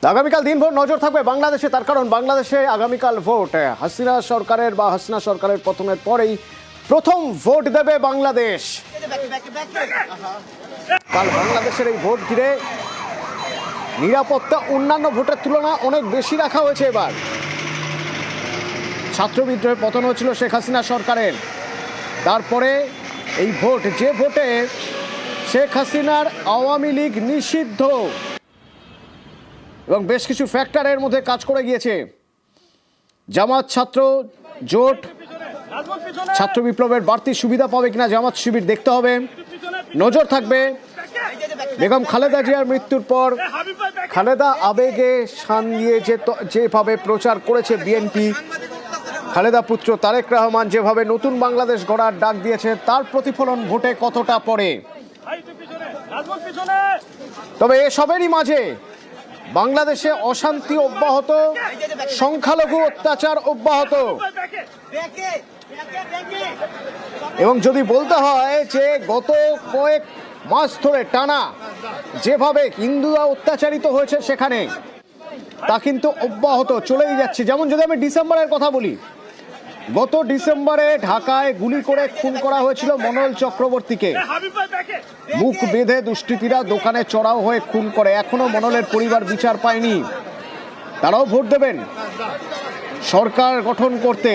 আগামীকাল দিনভর নজর থাকবে বাংলাদেশে, তার কারণ বাংলাদেশে আগামীকাল ভোট। হাসিনা সরকারের পতনের পরেই প্রথম ভোট দেবে বাংলাদেশ। কাল বাংলাদেশের এই ভোট ঘিরে নিরাপত্তা অন্যান্য ভোটের তুলনায় অনেক বেশি রাখা হয়েছে। এবার ছাত্র বিদ্রোহের পতন হয়েছিল শেখ হাসিনা সরকারের, তারপরে এই ভোট, যে ভোটে শেখ হাসিনার আওয়ামী লীগ নিষিদ্ধ এবং বেশ কিছু ফ্যাক্টরের মধ্যে কাজ করে গিয়েছে। জামাত ছাত্র জোট ছাত্র বিপ্লবের বাড়তি সুবিধা পাবে কিনা জামাত শিবির দেখতে হবে, নজর থাকবে। বেগম খালেদা জিয়ার মৃত্যুর পর খালেদা আবেগে শান দিয়ে যেভাবে প্রচার করেছে বিএনপি, খালেদা পুত্র তারেক রহমান যেভাবে নতুন বাংলাদেশ গড়ার ডাক দিয়েছে, তার প্রতিফলন ভোটে কতটা পড়ে। তবে এসবেরই মাঝে বাংলাদেশে অশান্তি অব্যাহত, সংখ্যালঘু অত্যাচার অব্যাহত, এবং যদি বলতে হয় যে গত কয়েক মাস ধরে টানা যেভাবে হিন্দুরা অত্যাচারিত হয়েছে সেখানে, তা কিন্তু অব্যাহত চলেই যাচ্ছে। যেমন যদি আমি ডিসেম্বরের কথা বলি, গত ডিসেম্বরে ঢাকায় গুলি করে খুন করা হয়েছিল মনোল চক্রবর্তীকে। মুখ বেঁধে দুষ্কৃতীরা দোকানে চড়াও হয়ে খুন করে। এখনো মনোলের পরিবার বিচার পায়নি। তারাও ভোট দেবেন সরকার গঠন করতে।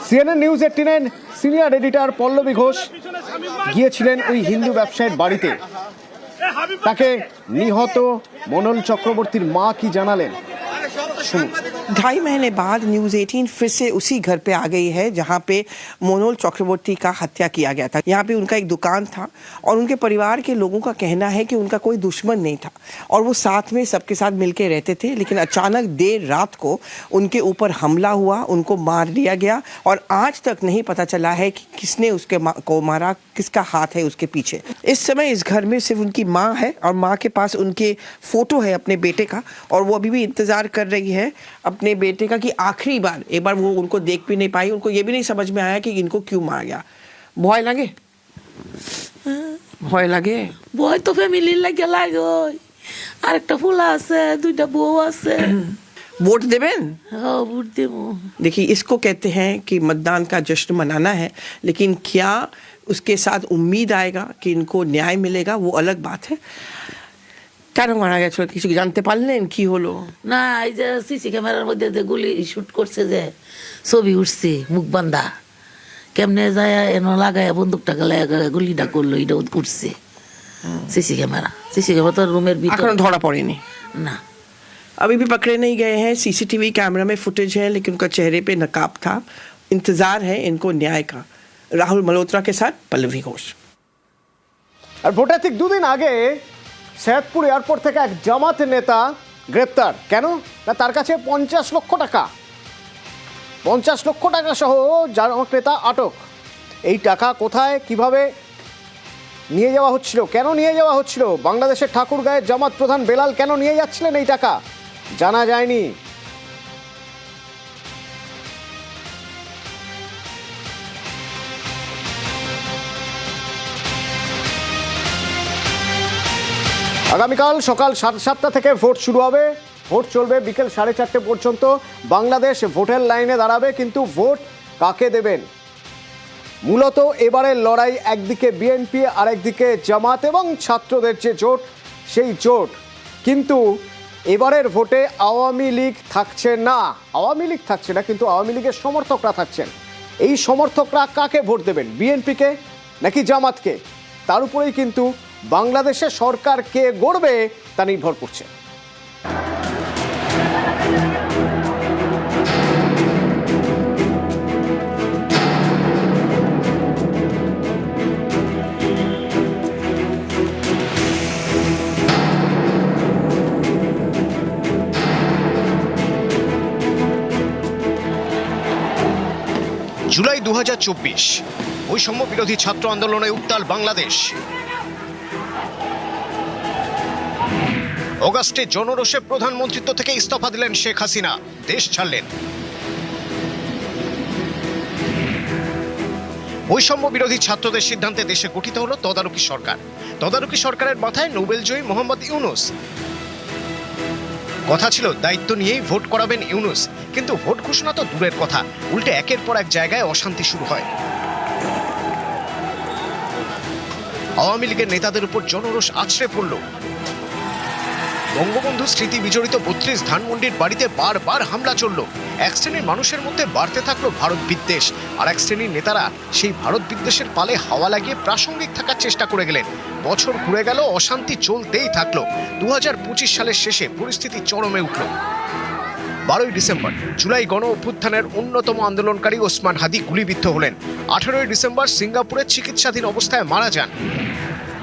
CNN news 89 senior editor Pallavi Ghosh গিয়েছিলেন ওই হিন্দু ব্যবসায়ীর বাড়িতে। তাকে নিহত মনোল চক্রবর্তীর মা কি জানালেন, শুনুন। 2.5 महीने बाद न्यूज़ 18 फिर से उसी घर पे आ गई है जहां पे मोनोल चक्रवर्ती का हत्या किया गया था। यहां पे उनका एक दुकान था और उनके परिवार के लोगों का कहना है कि उनका कोई दुश्मन नहीं था और वो साथ में सबके साथ मिलके रहते थे। लेकिन अचानक देर रात को उनके ऊपर हमला हुआ, उनको मार दिया गया और आज तक नहीं पता चला है कि किसने को मारा, किसका हाथ है उसके पीछे। इस समय इस घर में सिर्फ उनकी माँ है और माँ के पास उनके फोटो है अपने बेटे का, और वो अभी भी इंतजार कर रही है अपने बेटे का कि आखिरी बार एक बार वो उनको देख भी नहीं पाई। उनको ये भी नहीं समझ में आया कि इनको क्यों मारा गया। ভয় লাগে? ভয় লাগে? ভয় তো ফ্যামিলির লাগে লাগে। আরেকটা ফুলা আছে, দুইটা বউ আছে। वोट देवेन? हाँ, वोट देवो। देखिए, इसको कहते हैं कि मतदान का जश्न मनाना है, लेकिन क्या उसके साथ उम्मीद आएगा कि इनको न्याय मिलेगा, वो अलग बात है। কেন মারা গেছিল কিছু জানতে পারলেন? কি হলো? না, এই যে সিসি ক্যামেরার মধ্যে যে গুলি শুট করছে, যে ছবি উঠছে মুখ বান্ধা, কেমনে যায় এনো লাগায় বন্দুকটা লাগায় গুলিটা করলো, এটা উঠছে সিসি ক্যামেরা তো রুমের ভিতরে। এখনো ধরা পড়েনি? না, अभी भी पकड़े नहीं गए हैं। सीसीटीवी कैमरा में फुटेज है, लेकिन उनका चेहरे पे नकाब था। इंतजार है इनको न्याय का। राहुल मल्होत्रा के साथ पल्लवी घोष। আর ভোটের ঠিক দুদিন আগে সৈয়দপুর এয়ারপোর্ট থেকে এক জামাত নেতা গ্রেপ্তার। কেন না, তার কাছে 50 লক্ষ টাকা, 50 লক্ষ টাকা সহ জামাত নেতা আটক। এই টাকা কোথায়, কিভাবে নিয়ে যাওয়া হচ্ছিল, কেন নিয়ে যাওয়া হচ্ছিল, বাংলাদেশের ঠাকুরগাঁয়ের জামাত প্রধান বেলাল কেন নিয়ে যাচ্ছিলেন এই টাকা, জানা যায়নি। আগামীকাল সকাল 7:30 থেকে ভোট শুরু হবে। ভোট চলবে বিকেল 4:30 পর্যন্ত। বাংলাদেশ ভোটের লাইনে দাঁড়াবে, কিন্তু ভোট কাকে দেবেন? মূলত এবারের লড়াই একদিকে বিএনপি, আরেকদিকে জামাত এবং ছাত্রদের যে জোট, সেই জোট। কিন্তু এবারের ভোটে আওয়ামী লীগ থাকছে না। কিন্তু আওয়ামী লীগের সমর্থকরা থাকছেন। এই সমর্থকরা কাকে ভোট দেবেন, বিএনপিকে নাকি জামাতকে? তার উপরেই কিন্তু বাংলাদেশে সরকার কে গড়বে তা নির্ভর করছে। জুলাই 2024 বৈষম্য বিরোধী ছাত্র আন্দোলনে উত্তাল বাংলাদেশ। অগাস্টে জনরোষে প্রধানমন্ত্রিত্ব থেকে ইস্তফা দিলেন শেখ হাসিনা, দেশ ছাড়লেন। বৈষম্য বিরোধী ছাত্রদের সিদ্ধান্তে দেশে গঠিত হলো তদারকি সরকার। তদারকি সরকারের মাথায় নোবেলজয়ী মোহাম্মদ ইউনূস। কথা ছিল দায়িত্ব নিয়েই ভোট করাবেন ইউনূস, কিন্তু ভোট ঘোষণা তো দূরের কথা, উল্টে একের পর এক জায়গায় অশান্তি শুরু হয়। আওয়ামী লীগের নেতাদের উপর জনরোষ আছড়ে পড়ল। বঙ্গবন্ধু স্মৃতি বিজড়িত ৩২ ধানমন্ডির বাড়িতে বারবার হামলা চলল। এক শ্রেণীর মানুষের মধ্যে বাড়তে থাকলো ভারত বিদ্বেষ, আর এক শ্রেণীর নেতারা সেই ভারত বিদ্বেষের পালে হাওয়া লাগিয়ে প্রাসঙ্গিক থাকার চেষ্টা করে গেলেন। বছর ঘুরে গেল, অশান্তি চলতেই থাকলো। ২০২৫ সালের শেষে পরিস্থিতি চরমে উঠল। ১২ই ডিসেম্বর জুলাই গণ অভ্যুত্থানের অন্যতম আন্দোলনকারী ওসমান হাদি গুলিবিদ্ধ হলেন। ১৮ই ডিসেম্বর সিঙ্গাপুরে চিকিৎসাধীন অবস্থায় মারা যান।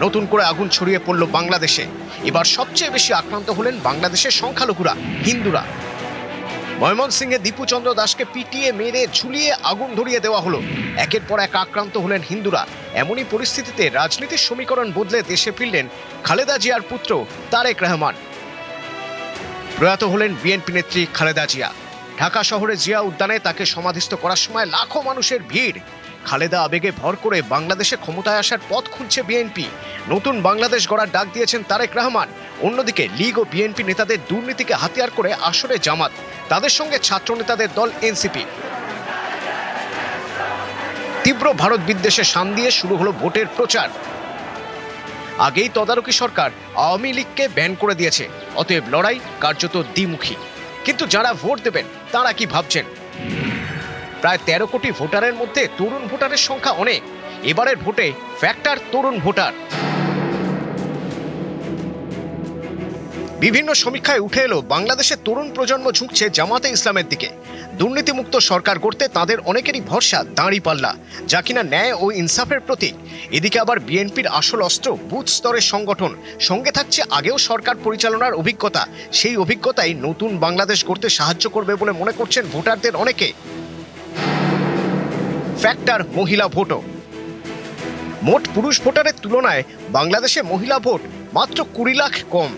নতুন করে আগুন ছড়িয়ে পড়ল বাংলাদেশে। এবার সবচেয়ে বেশি আক্রান্ত হলেন বাংলাদেশের সংখ্যালঘুরা, হিন্দুরা। ময়মনসিংহে দীপুচন্দ্র দাসকে পিটিয়ে মেরে ঝুলিয়ে আগুন ধরিয়ে দেওয়া হলো। একের পর এক আক্রান্ত হলেন হিন্দুরা। এমনই পরিস্থিতিতে রাজনীতির সমীকরণ বদলে দেশে ফিরলেন খালেদা জিয়ার পুত্র তারেক রহমান। প্রয়াত হলেন বিএনপি নেত্রী খালেদা জিয়া। ঢাকা শহরে জিয়া উদ্যানে তাকে সমাধিস্থ করার সময় লাখো মানুষের ভিড়। খালেদা আবেগে ভর করে বাংলাদেশে ক্ষমতায় আসার পথ খুঁজছে বিএনপি। নতুন বাংলাদেশ গড়ার ডাক দিয়েছেন তারেক রহমান। অন্যদিকে লীগ ও বিএনপি নেতাদের দুর্নীতিকে হাতিয়ার করে আসরে জামাত, তাদের সঙ্গে ছাত্র নেতাদের দল এনসিপি। তীব্র ভারত বিদ্বেষে শান দিয়ে শুরু হলো ভোটের প্রচার। আগেই তদারকি সরকার আওয়ামী লীগকে ব্যান করে দিয়েছে, অতএব লড়াই কার্যত দ্বিমুখী। কিন্তু যারা ভোট দেবেন তারা কি ভাবছেন? প্রায় ১৩ কোটি ভোটারের মধ্যে তরুণ ভোটারের সংখ্যা অনেক। এবারের ভোটে ফ্যাক্টর তরুণ ভোটার। বিভিন্ন সমীক্ষায় উঠে এলো বাংলাদেশের তরুণ প্রজন্ম ঝুঁকছে জামাতে ইসলামের দিকে। দুর্নীতিমুক্ত সরকার করতে তাদের অনেকেরই ভরসা দাঁড়িপাল্লা, যা কিনা ন্যায় ও ইনসাফের প্রতীক। এদিকে আবার বিএনপির আসল অস্ত্র বুথ স্তরের সংগঠন, সঙ্গে থাকছে আগেও সরকার পরিচালনার অভিজ্ঞতা। সেই অভিজ্ঞতাই নতুন বাংলাদেশ গড়তে সাহায্য করবে বলে মনে করছেন ভোটারদের অনেকে। ফ্যাক্টর মহিলা ভোটও। মোট পুরুষ ভোটারের তুলনায় বাংলাদেশে মহিলা ভোট মাত্র ২০ লাখ কম।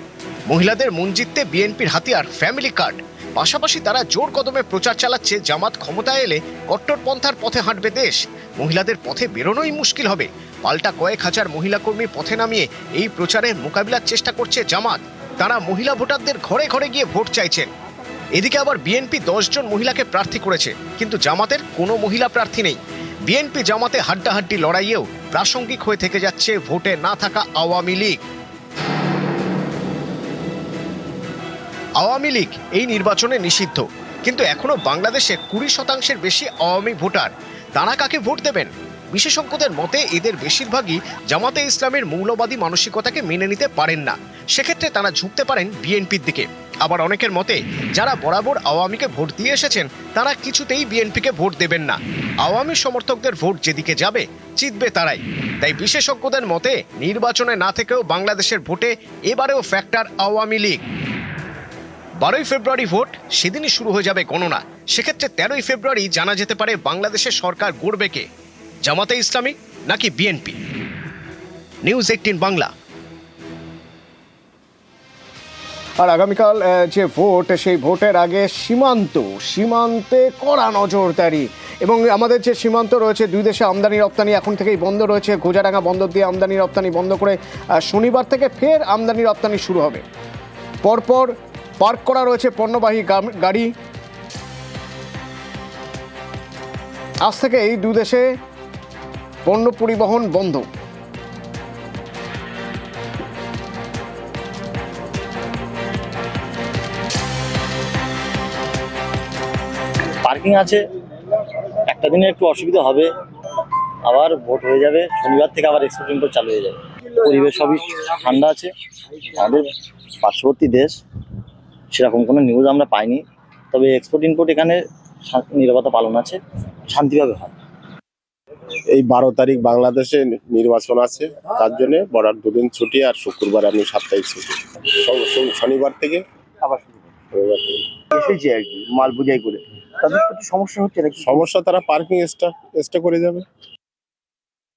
মহিলাদের মন জিততে বিএনপির হাতিয়ার ফ্যামিলি কার্ড। পাশাপাশি তারা জোর কদমে প্রচার চালাচ্ছে জামাত ক্ষমতায় এলে কট্টরপন্থার পথে হাঁটবে দেশ। মহিলাদের পথে বেরোনোই মুশকিল হবে। পাল্টা কয়েক হাজার মহিলা কর্মী পথে নামিয়ে এই প্রচারে মোকাবিলার চেষ্টা করছে জামাত। তারা মহিলা ভোটারদের ঘরে ঘরে গিয়ে ভোট চাইছেন। এদিকে আবার বিএনপি ১০ জন মহিলাকে প্রার্থী করেছে, কিন্তু জামাতের কোনো মহিলা প্রার্থী নেই। বিএনপি জামাতে হাড্ডাহাড্ডি লড়াইয়েও প্রাসঙ্গিক হয়ে থেকে যাচ্ছে ভোটে না থাকা আওয়ামী লীগ। আওয়ামী লীগ এই নির্বাচনে নিষিদ্ধ, কিন্তু এখনো বাংলাদেশে ২০% বেশি আওয়ামী ভোটার। তারা কাকে ভোট দেবেন? বিশেষজ্ঞদের মতে এদের বেশিরভাগই জামাতে ইসলামের মৌলবাদী মানসিকতাকে মেনে নিতে পারেন না। সেক্ষেত্রে তারা ঝুঁকতে পারেন বিএনপির দিকে। আবার অনেকের মতে যারা বরাবর আওয়ামীকে ভোট দিয়ে এসেছেন তারা কিছুতেই বিএনপিকে ভোট দেবেন না। আওয়ামী সমর্থকদের ভোট যেদিকে যাবে জিতবে তারাই। তাই বিশেষজ্ঞদের মতে নির্বাচনে না থেকেও বাংলাদেশের ভোটে এবারেও ফ্যাক্টর আওয়ামী লীগ। ১২ই ফেব্রুয়ারি ভোট, সেদিনই শুরু হয়ে যাবে গণনা। সেক্ষেত্রে ১৩ই ফেব্রুয়ারি জানা যেতে পারে বাংলাদেশের সরকার গড়বে কে, জামাতে ইসলামী নাকি বিএনপি। নিউজ ১৮ বাংলা। আর আগামীকাল যে ভোট, সেই ভোটের আগে সীমান্তে কড়া নজরদারি। এবং আমাদের যে সীমান্ত রয়েছে, দুই দেশে আমদানি রপ্তানি এখন থেকেই বন্ধ রয়েছে। গোজাডাঙ্গা বন্দর দিয়ে আমদানি রপ্তানি বন্ধ করে শনিবার থেকে ফের আমদানি রপ্তানি শুরু হবে। পরপর পার্ক করা রয়েছে পণ্যবাহী গাড়ি। আজ থেকে এই দুই দেশে পণ্য পরিবহন বন্ধ। পার্কিং আছে, একটা দিনে একটু অসুবিধা হবে, আবার ভোট হয়ে যাবে। শনিবার থেকে আবার এক্সপোর্ট ইম্পোর্ট চালু হয়ে যাবে। পরিবেশ সবই ঠান্ডা আছে। আমাদের পার্শ্ববর্তী দেশ, সেরকম কোনো নিউজ আমরা পাইনি। তবে এক্সপোর্ট ইম্পোর্ট এখানে নিরাপত্তা পালন আছে, শান্তিভাবে হয়। এই ১২ তারিখ বাংলাদেশে নির্বাচন আছে, তার জন্য বর্ডার ২ দিন ছুটি, আর শুক্রবার আমি সাপ্তাহিক ছুটি। শনিবার থেকে আবার এসেছে আর কি, মাল বোঝাই করে। তাদের প্রতি সমস্যা হচ্ছে নাকি? সমস্যা, তারা পার্কিং এক্সট্রা করে যাবে।